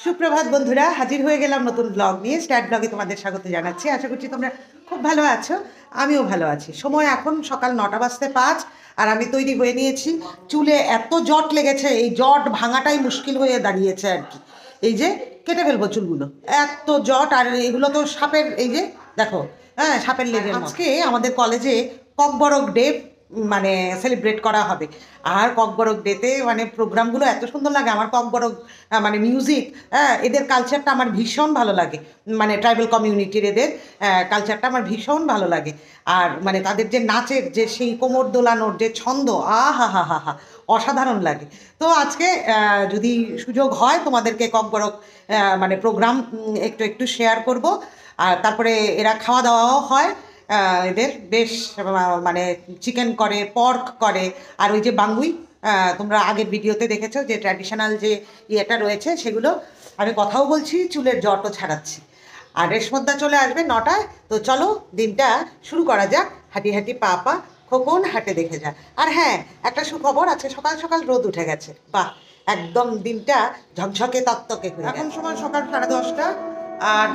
সুপ্রভাত বন্ধুরা, হাজির হয়ে গেলাম নতুন ব্লগ নিয়ে। স্টার্ট ব্লগে তোমাদের স্বাগত জানাচ্ছি। আশা করছি তোমরা খুব ভালো আছো, আমিও ভালো আছি। সময় এখন সকাল 9:05 আর আমি তৈরি হয়ে নিয়েছি। চুলে এত জট লেগেছে, এই জট ভাঙাটাই মুশকিল হয়ে দাঁড়িয়েছে আর কি। এই যে কেটে ফেলবো চুলগুলো, এত জট। আর এগুলো তো সাপের, এই যে দেখো, হ্যাঁ সাপের লেজের। আজকে আমাদের কলেজে ককবরক ডে মানে সেলিব্রেট করা হবে। আর ককবরক ডেতে মানে প্রোগ্রামগুলো এত সুন্দর লাগে আমার। ককবরক মানে মিউজিক, হ্যাঁ এদের কালচারটা আমার ভীষণ ভালো লাগে। মানে ট্রাইবাল কমিউনিটির এদের কালচারটা আমার ভীষণ ভালো লাগে। আর মানে তাদের যে নাচের যে সেই কোমর দোলানোর যে ছন্দ, হা হা হা হা, অসাধারণ লাগে। তো আজকে যদি সুযোগ হয় তোমাদেরকে ককবরক মানে প্রোগ্রাম একটু একটু শেয়ার করব। আর তারপরে এরা খাওয়া দাওয়াও হয়। এদের বেশ মানে চিকেন করে, পর্ক করে। আর ওই যে বাঙ্গুই, তোমরা আগের ভিডিওতে দেখেছো যে ট্র্যাডিশনাল যে ইয়েটা রয়েছে সেগুলো। আমি কথাও বলছি, চুলের জটও ছাড়াচ্ছি। আর রেশমদ্দা চলে আসবে 9টায়। তো চলো দিনটা শুরু করা যাক। হাঁটি হাঁটি পা পা খোকন হাঁটে দেখে যা। আর হ্যাঁ, একটা সুখবর আছে, সকাল সকাল রোদ উঠে গেছে। বাহ, একদম দিনটা ঝকঝকে তকতকে হয়ে। এখন সময় সকাল 10:30 আর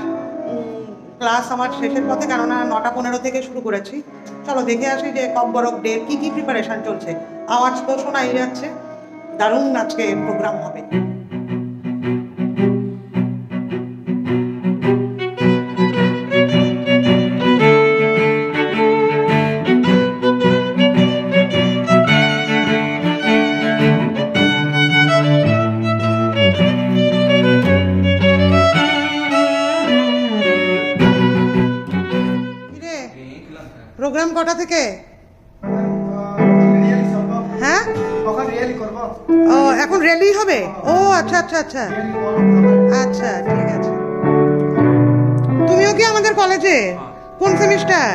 ক্লাস আমার শেষের পথে, কেননা 9:15 থেকে শুরু করেছি। চলো দেখে আসি যে ককবরক ডে কী কী প্রিপারেশান চলছে। আওয়াজ তো শোনাই যাচ্ছে, দারুণ আজকে প্রোগ্রাম হবে। প্রোগ্রাম কটা থেকে? হ্যাঁ, ও এখন রেলি হবে। ও আচ্ছা আচ্ছা আচ্ছা আচ্ছা, ঠিক আছে। তুমিও কি আমাদের কলেজে? কোন সেমিস্টার?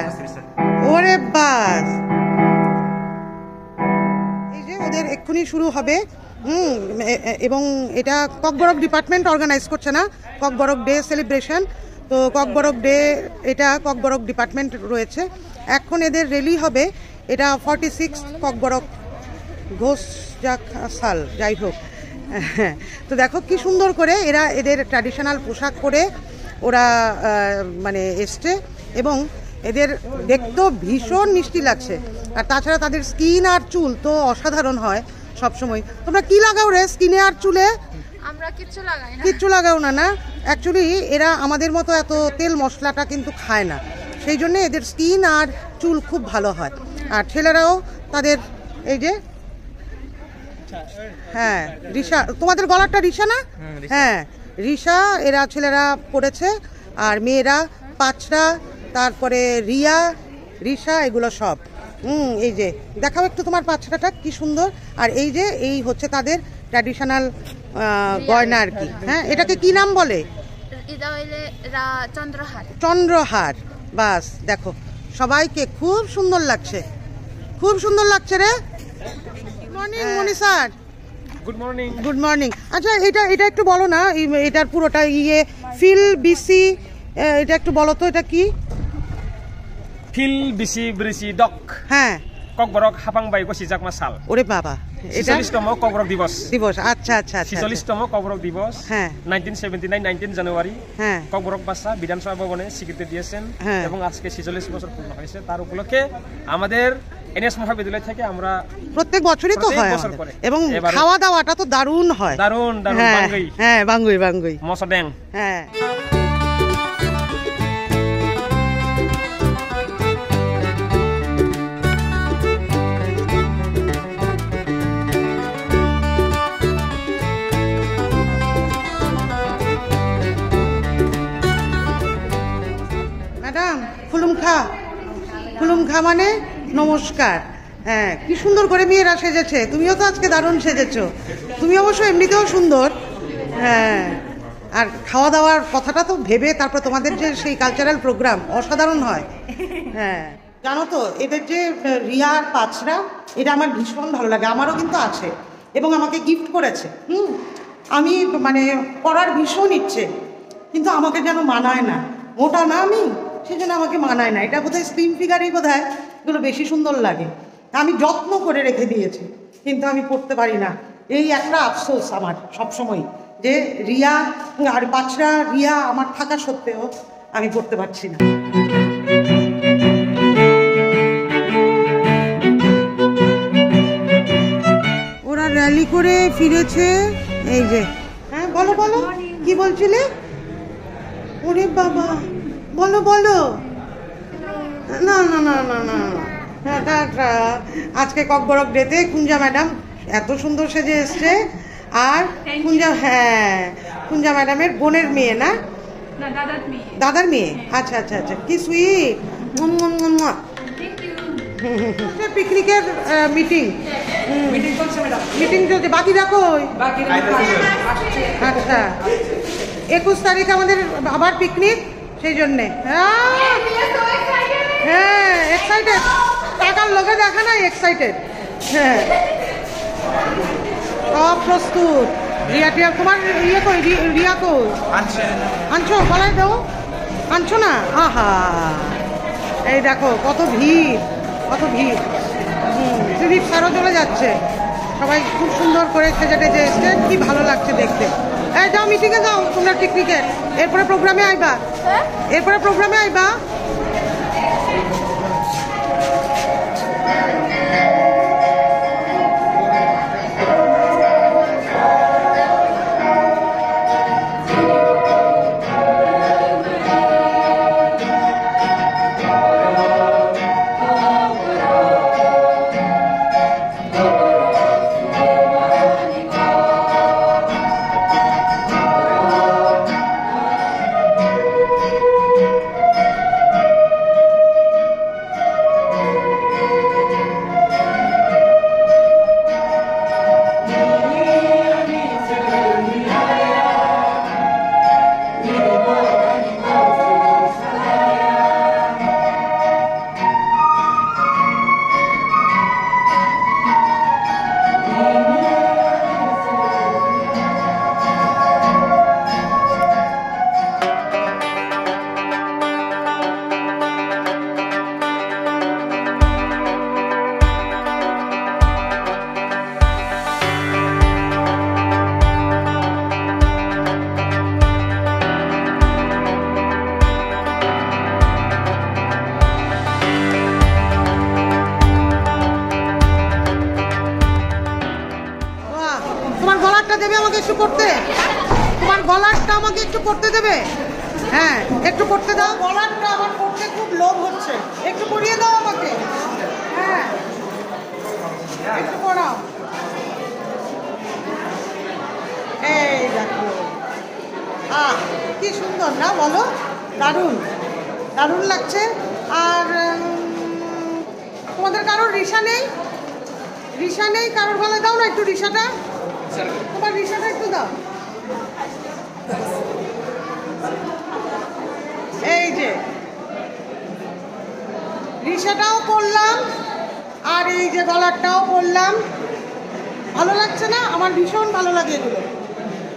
ওরে বাস, এই যে ওদের এক্ষুনি শুরু হবে। এবং এটা ককবরক ডিপার্টমেন্ট অর্গানাইজ করছে না, ককবরক ডে সেলিব্রেশন। তো ককবরক ডে, এটা ককবরক ডিপার্টমেন্ট রয়েছে। এখন এদের রেলি হবে। এটা 46 ককবরক ঘোষ যাক সাল, যাই হোক। তো দেখো কি সুন্দর করে এরা এদের ট্র্যাডিশনাল পোশাক পরে ওরা মানে এসছে। এবং এদের দেখতেও ভীষণ মিষ্টি লাগছে। আর তাছাড়া তাদের স্কিন আর চুল তো অসাধারণ হয় সবসময়। তোমরা কি লাগাও রে স্কিনে আর চুলে? আমরা কিচ্ছু লাগাই না। কিচ্ছু লাগাও না? না, অ্যাকচুয়ালি এরা আমাদের মতো এত তেল মশলাটা কিন্তু খায় না, সেই জন্য এদের স্কিন আর চুল খুব ভালো হয়। আর ছেলেরাও তাদের এই যে, হ্যাঁ রিশা, তোমাদের গলারটা রিশা না? হ্যাঁ রিশা, এরা ছেলেরা পড়েছে। আর মেয়েরা পাঁচরা, তারপরে রিয়া, রিশা, এগুলো সব। এই যে দেখাও একটু তোমার পাঁচরাটা কি সুন্দর। আর এই যে এই হচ্ছে তাদের ট্র্যাডিশনাল গয়না আর কি। হ্যাঁ, এটাকে কি নাম বলে? চন্দ্রহার। চন্দ্রহার। বাস দেখো, সবাইকে খুব সুন্দর লাগছে, খুব সুন্দর লাগছে রে। Good morning Moni sir. Good morning. Good morning. আচ্ছা এটা একটু বলো না, এটার পুরোটা ইয়ে ফিল বিসি, এটা একটু বলো তো এটা কি? ফিল বিসি ব্রিসি ডক। হ্যাঁ, ককবরক হাপাংবাই গসি জাকমা সাল। ওরে বাবা, এটা 46তম ককবরক দিবস। আচ্ছা আচ্ছা আচ্ছা, 46তম ককবরক দিবস। হ্যাঁ, 1979 19 জানুয়ারি। হ্যাঁ, ককবরক বাসা বিধানসভা ভবনে স্বীকৃতি দিয়েছেন। এবং আজকে 46 বছর পূর্ণ হয়েছে। তার উপলক্ষে আমাদের এনএস মহাবিদ্যালয় থেকে আমরা প্রত্যেক বছরই তো হয় আমাদের। এবং খাওয়া দাওয়াটা তো দারুণ হয়। দারুণ দারুণ বাঙ্গুই। হ্যাঁ বাঙ্গুই বাঙ্গুই মসড্যাং। হ্যাঁ। ম্যাডাম খুলুমখা, খুলুমখা মানে নমস্কার। হ্যাঁ, কি সুন্দর করে মেয়েরা সেজেছে। তুমিও তো আজকে দারুণ সেজেছো। তুমি অবশ্য এমনিতেও সুন্দর। হ্যাঁ, আর খাওয়া দাওয়ার কথাটা তো ভেবে তারপর তোমাদের যে সেই কালচারাল প্রোগ্রাম অসাধারণ হয়। হ্যাঁ, জানো তো এদের যে রিয়া আর পাঁচরা, এটা আমার ভীষণ ভালো লাগে। আমারও কিন্তু আছে এবং আমাকে গিফট করেছে। আমি মানে পরার ভীষণ ইচ্ছে, কিন্তু আমাকে যেন মানায় না। মোটা না আমি, সেজন্য আমাকে মানায় না। এটা বোধহয় স্লিম ফিগারেই বোধহয় এগুলো বেশি সুন্দর লাগে। আমি যত্ন করে রেখে দিয়েছি, কিন্তু আমি পড়তে পারি না। এই একটা আফসোস আমার সবসময় যে রিয়া আর বাচ্চা রিয়া আমার থাকা সত্ত্বেও আমি পড়তে পারছি না। ওরা র্যালি করে ফিরেছে, এই যে। হ্যাঁ বলো বলো, কি বলছিলে? ওরে বাবা, বলো বলো। না না না না না, আজকে ককবরক ডেতে কুঞ্জা ম্যাডাম এত সুন্দর সেজে এসছে। আর কুঞ্জা, হ্যাঁ কুঞ্জা ম্যাডামের বোনের মেয়ে না, দাদার মেয়ে। আচ্ছা আচ্ছা আচ্ছা, কি সুইট। পিকনিকের মিটিং চলছে, বাকি দেখো। আচ্ছা 21 তারিখ আমাদের আবার পিকনিক, সেই জন্যে। হ্যাঁ এক্সাইটেড, টাকার লোকে দেখা নাই এক্সাইটেড। হ্যাঁ সব প্রস্তুত। রিয়া টিয়া, তোমার ইয়ে কই, রিয়া কই? আনছো, বলাই দাও। আনছো না? আহা, এই দেখো কত ভিড়, কত ভিড়। সুদীপ স্যারও চলে যাচ্ছে, সবাই খুব সুন্দর করে সেজে টেজে এসছে, কি ভালো লাগছে দেখতে। এই যাও মিটিংয়ে যাও তোমরা পিকনিকে, এরপরে প্রোগ্রামে আইবা, এরপরে প্রোগ্রামে আইবা। দেবে আমাকে একটু পড়তে, তোমার গলারটা আমাকে একটু পড়তে দেবে? হ্যাঁ একটু পড়তে দাও, গলারটা আমার পড়তে খুব লোভ হচ্ছে, একটু পড়িয়ে দাও আমাকে। হ্যাঁ একটু পড়াও। এই দেখো, কি সুন্দর না বলো, দারুণ দারুণ লাগছে। আর তোমাদের কারোর রিসা নেই? রিসা নেই কারোর গলায় দাও না একটু রিসাটা, তোমার রিসাটা একটু দাও। এই যে রিসাটাও পরলাম আর এই যে গলারটাও পরলাম, ভালো লাগছে না? আমার ভীষণ ভালো লাগে এগুলো।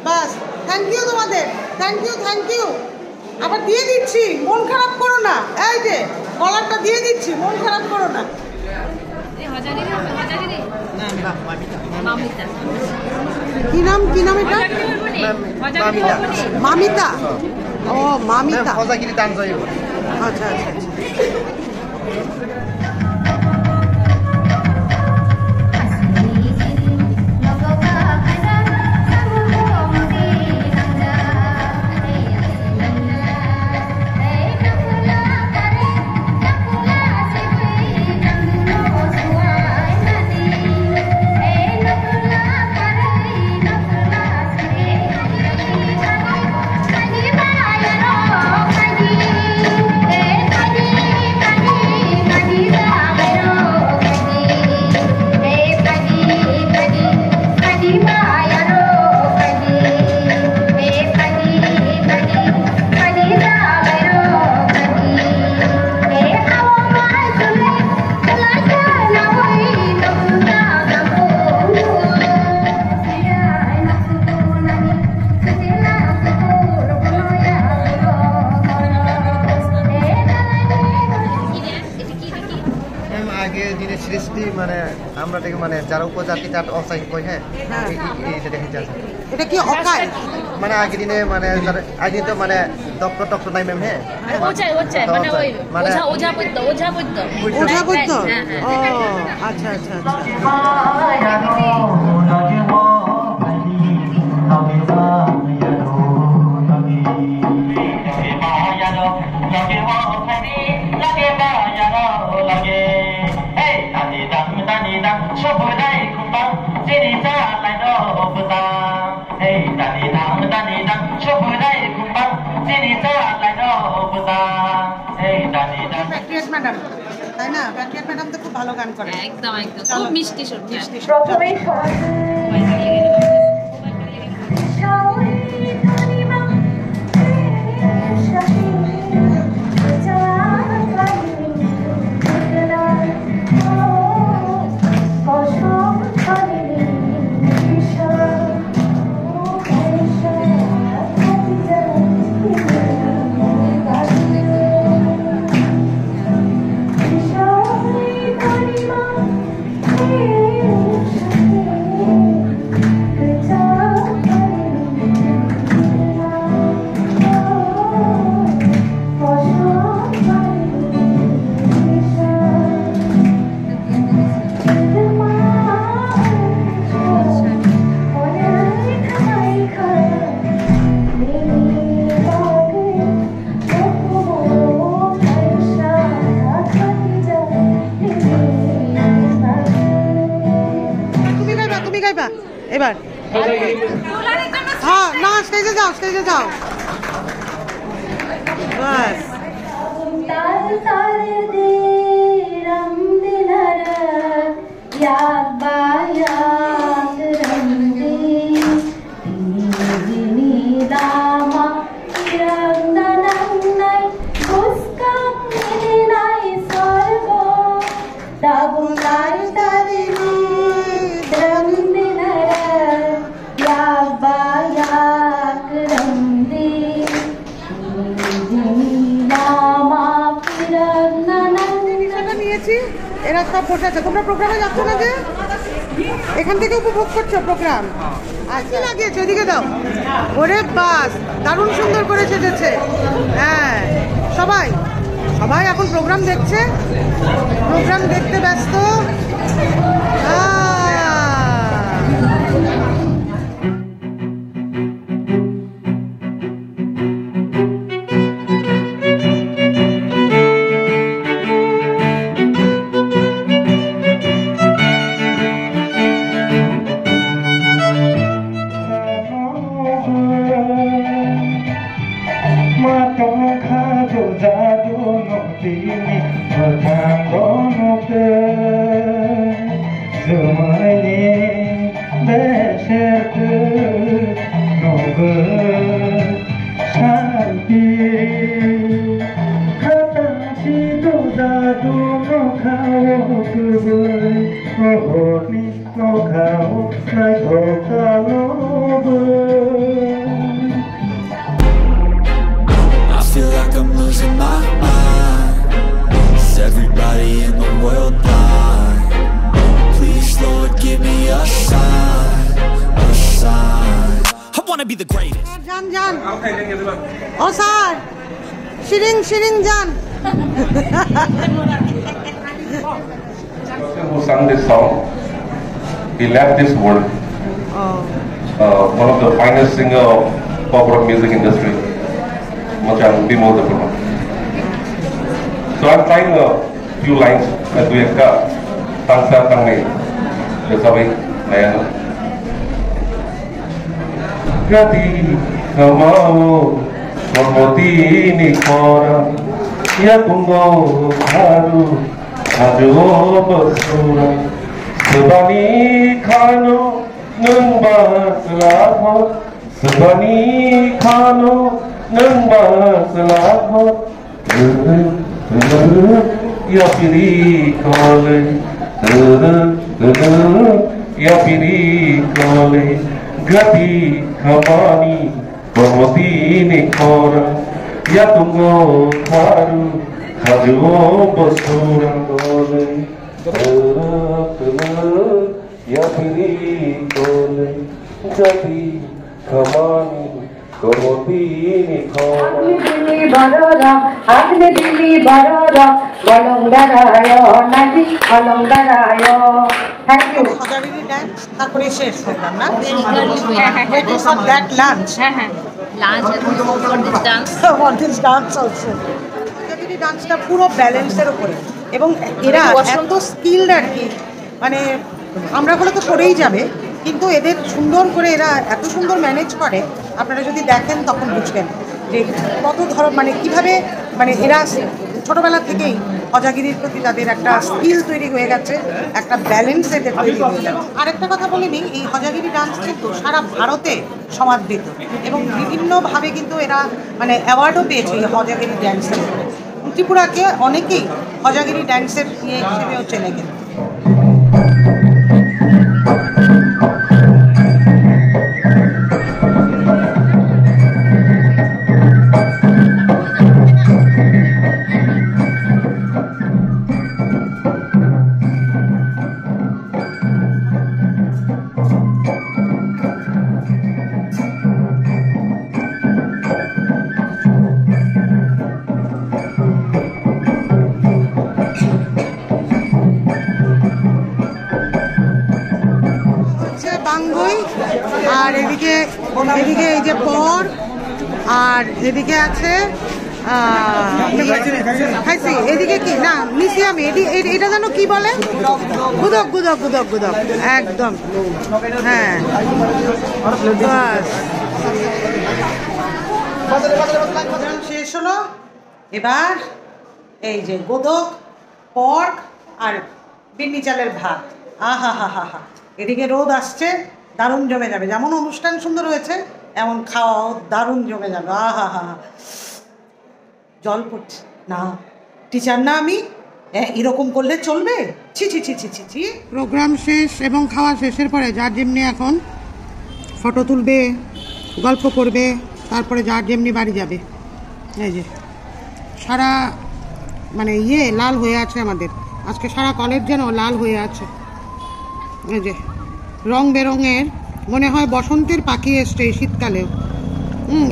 বাস, থ্যাংক ইউ তোমাদের, থ্যাংক ইউ থ্যাংক ইউ। আবার দিয়ে দিচ্ছি, মন খারাপ করো না। এই যে গলারটা দিয়ে দিচ্ছি, মন খারাপ করো না। কি নাম, কি নাম এটা? মামিতা। ও মামিতা, আচ্ছা আচ্ছা আচ্ছা। মানে আমরা দেখি মানে যারা উপজাতি যারা অসাই কই হ্যাঁ এইটা দেখি যাচ্ছে এটা কি অকাই মানে আগে দিনে মানে আগে তো মানে ডক্টর ডক্টর নাই ম্যাম হ্যাঁ ওঝা মানে ওই ওঝা বৈদ্য ওঝা বৈদ্য ও আচ্ছা আচ্ছা আচ্ছা ম্যাডাম তাই না ব্যাকরিয়াট ম্যাডাম তো খুব ভালো গান করে একদম একদম খুব মিষ্টি সুর এবার হ্যাঁ না স্টেজে যাও বাস এরা সব বসে আছে তোমরা প্রোগ্রামে যাচ্ছ না যে এখান থেকে উপভোগ করছো প্রোগ্রাম আর কি লাগিয়েছে ওদিকে দাও ওরে বাস দারুণ সুন্দর করে সেজেছে হ্যাঁ সবাই এখন প্রোগ্রাম দেখছে প্রোগ্রাম দেখতে ব্যস্ত I feel like I'm losing my mind. Is everybody in the world blind? Please, Lord, give me a sign, a sign. I wanna be the greatest. Jan. Oh, sir. Shiring, Jan. Who sang this song? He left this world. One of the finest singer of pop rock music industry. Macam Bimol Dapurma. So I'm trying a few lines at Duyaka. Tangsa Tangne. Sabi Nayana. Gati kamao mormoti ni kora ya tungo haru ajo basura sebani khano nung baslamo sebani khano nung baslamo ya piri kole ya piri kole gati khamani mormoti ni kora ya tungo haru ajo basura kole তারপরে শেষ programme না that lunch ডান্সটা পুরো ব্যালেন্সের উপরে এবং এরা এত skilled আর কি মানে আমরা বলে তো করেই যাবে কিন্তু এদের সুন্দর করে এরা এত সুন্দর ম্যানেজ করে আপনারা যদি দেখেন তখন বুঝবেন যে কত মানে কিভাবে মানে এরা ছোটবেলা থেকেই হজাগিরির প্রতি তাদের একটা স্কিল তৈরি হয়ে গেছে, একটা ব্যালেন্স এদের তৈরি হয়ে গেছে। আরেকটা কথা বলে নিই, এই হজাগিরি ডান্স কিন্তু সারা ভারতে সমাদৃত এবং বিভিন্নভাবে কিন্তু এরা মানে অ্যাওয়ার্ডও পেয়েছে এই হজাগিরি ড্যান্সের উপরে। ত্রিপুরাকে অনেকেই হজাগিরি ড্যান্সের হিসেবেও চেনে কিন্তু। আর এদিকে এই যে পর আর এদিকে আছে খাইছি এদিকে কি না নিচে আমি এটা যেন কি বলে গুদক গুদক গুদক গুদক একদম হ্যাঁ শেষ হলো। এবার এই যে গোদক পর্ক আর বিন্নি চালের ভাত আহা হা হা হা। এদিকে রোদ আসছে, দারুণ জমে যাবে। যেমন অনুষ্ঠান সুন্দর হয়েছে এমন খাওয়াও দারুণ জমে যাবে। আহা হা হা। জল পড়ছে না, টিচার না আমি, এরকম করলে চলবে? ছি ছি ছি ছি ছি ছি। প্রোগ্রাম শেষ এবং খাওয়া শেষের পরে যার যেমনি এখন ফটো তুলবে, গল্প করবে, তারপরে যার যেমনি বাড়ি যাবে। এই যে সারা মানে লাল হয়ে আছে আমাদের আজকে, সারা কলেজ যেন লাল হয়ে আছে। এই যে রং বেরঙের মনে হয় বসন্তের পাখি এসছে এই শীতকালেও।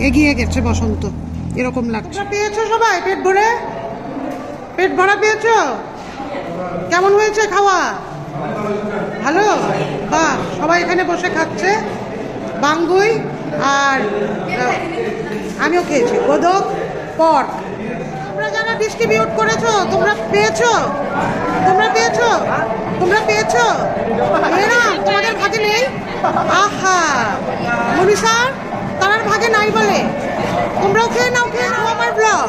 এগিয়ে গেছে বসন্ত, এরকম লাগছে। পেয়েছো সবাই পেট ভরে? পেট ভরা পেয়েছো? কেমন হয়েছে খাওয়া? ভালো? বাহ, সবাই এখানে বসে খাচ্ছে বাঙ্গুই আর আমিও খেয়েছি গোদক পর্ক। তোমরা যারা ডিস্ট্রিবিউট করেছো তোমরা পেয়েছো? তোমরা পেয়েছো? তোমরা পেয়েছো? এরা তোমাদের ভাগে নেই? আহা মনি স্যার তার ভাগে নাই বলে তোমরাও খেয়ে নাও, খেয়ে নাও আমার ব্লগ।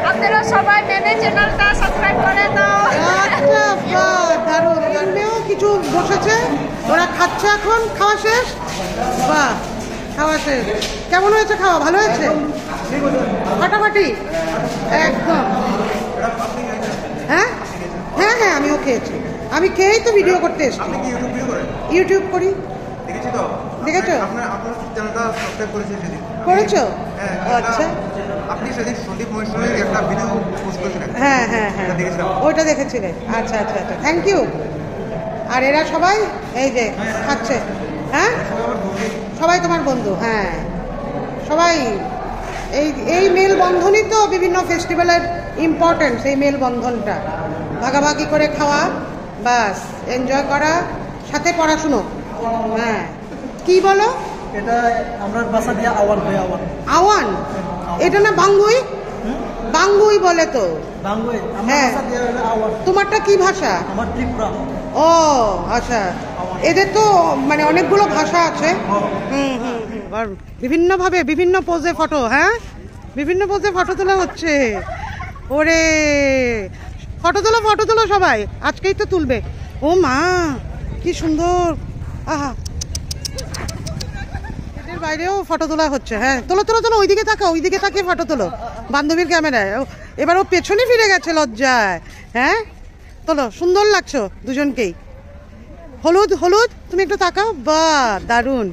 আপনারা সবাই মেনে চ্যানেলটা সাবস্ক্রাইব করে দাও। আচ্ছা বাহ, দারুণ। এমনিও কিছু বসেছে, ওরা খাচ্ছে এখন। খাওয়া শেষ? বাহ, খাওয়া শেষ। কেমন হয়েছে খাওয়া? ভালো হয়েছে? ফাটাফাটি একদম। হ্যাঁ হ্যাঁ হ্যাঁ আমিও খেয়েছি। আমি খেয়েই তো ভিডিও করতে এসেছি। ইউটিউব করি। দেখেছো? করেছো? আচ্ছা হ্যাঁ হ্যাঁ হ্যাঁ ওইটা দেখেছিলে। আচ্ছা আচ্ছা আচ্ছা, থ্যাংক ইউ। আর এরা সবাই এই যে খাচ্ছে। হ্যাঁ সবাই তোমার বন্ধু? হ্যাঁ সবাই এই মেল বন্ধনই তো বিভিন্ন ফেস্টিভ্যালের ইম্পর্টেন্স। এই মেল বন্ধনটা ভাগাভাগি করে খাওয়া, বাস এনজয় করা, সাথে পড়াশুনো। হ্যাঁ কি বলো? এটা আমরা ভাষা দিয়ে আওয়ান হয়। আওয়ান এটা না বাঙ্গুই? বাঙ্গুই বলে তো বাঙ্গুই। হ্যাঁ তোমারটা কি ভাষা? আমার ত্রিপুরা। ও আচ্ছা, এদের তো মানে অনেকগুলো ভাষা আছে। বিভিন্নভাবে বিভিন্ন পোজে ফটো। হ্যাঁ বিভিন্ন পোজে ফটো তোলা হচ্ছে। ওরে ফটো তোলো সবাই, আজকেই তো তুলবে। ও মা কি সুন্দর। আহা এদের বাইরেও ফটো তোলা হচ্ছে। হ্যাঁ তোলো তোলো তোলো, ওইদিকে তাকাও, ওইদিকে তাকিয়ে ফটো তোলো বান্ধবীর ক্যামেরায়। এবার ও পেছনে ফিরে গেছে লজ্জায়। হ্যাঁ তোলো, সুন্দর লাগছো দুজনকেই। হলুদ হলুদ, তুমি একটু তাকাও। বাহ দারুণ।